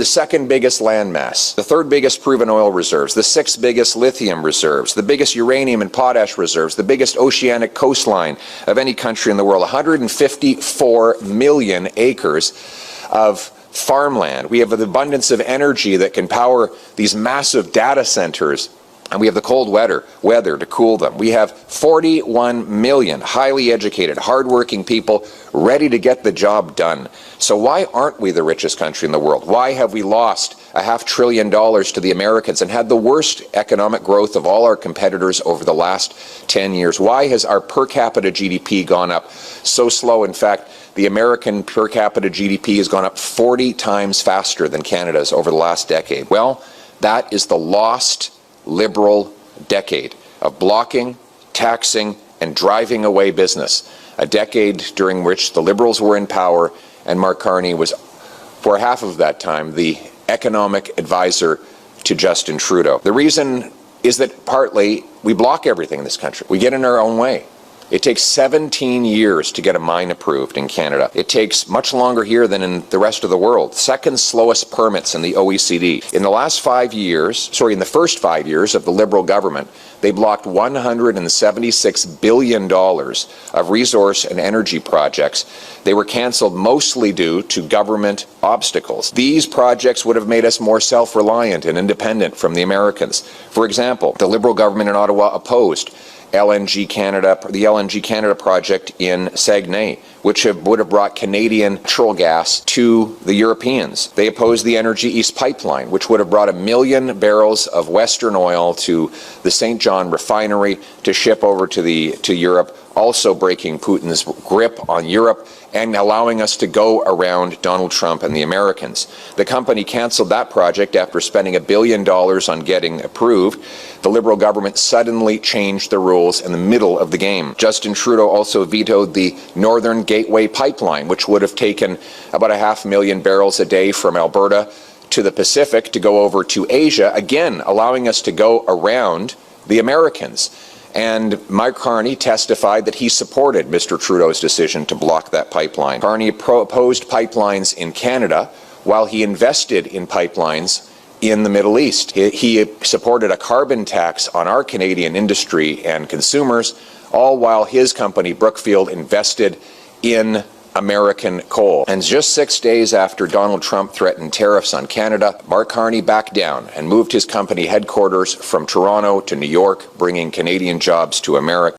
The second biggest landmass, the third biggest proven oil reserves, the sixth biggest lithium reserves, the biggest uranium and potash reserves, the biggest oceanic coastline of any country in the world, 154 million acres of farmland. We have an abundance of energy that can power these massive data centers, and we have the cold weather to cool them. We have 41 million highly educated, hardworking people ready to get the job done. So why aren't we the richest country in the world? Why have we lost $500 billion to the Americans and had the worst economic growth of all our competitors over the last 10 years? Why has our per capita GDP gone up so slow? In fact, the American per capita GDP has gone up 40 times faster than Canada's over the last decade. Well, that is the lost Liberal decade of blocking, taxing, and driving away business. A decade during which the Liberals were in power and Mark Carney was, for half of that time, the economic advisor to Justin Trudeau. The reason is that partly we block everything in this country. We get in our own way. It takes 17 years to get a mine approved in Canada. It takes much longer here than in the rest of the world. Second slowest permits in the OECD. In the first 5 years of the Liberal government, they blocked $176 billion of resource and energy projects. They were canceled mostly due to government obstacles. These projects would have made us more self-reliant and independent from the Americans. For example, the Liberal government in Ottawa opposed the LNG Canada project in Saguenay, which would have brought Canadian natural gas to the Europeans. They opposed the Energy East pipeline, which would have brought 1 million barrels of Western oil to the St. John refinery to ship over to Europe, also breaking Putin's grip on Europe and allowing us to go around Donald Trump and the Americans. The company canceled that project after spending $1 billion on getting approved. The Liberal government suddenly changed the rules in the middle of the game. Justin Trudeau also vetoed the Northern Gateway pipeline, which would have taken about 500,000 barrels a day from Alberta to the Pacific to go over to Asia, again allowing us to go around the Americans. And Mark Carney testified that he supported Mr. Trudeau's decision to block that pipeline. Carney opposed pipelines in Canada while he invested in pipelines in the Middle East. He supported a carbon tax on our Canadian industry and consumers, all while his company, Brookfield, invested in American coal. And just 6 days after Donald Trump threatened tariffs on Canada, Mark Carney backed down and moved his company headquarters from Toronto to New York, bringing Canadian jobs to America.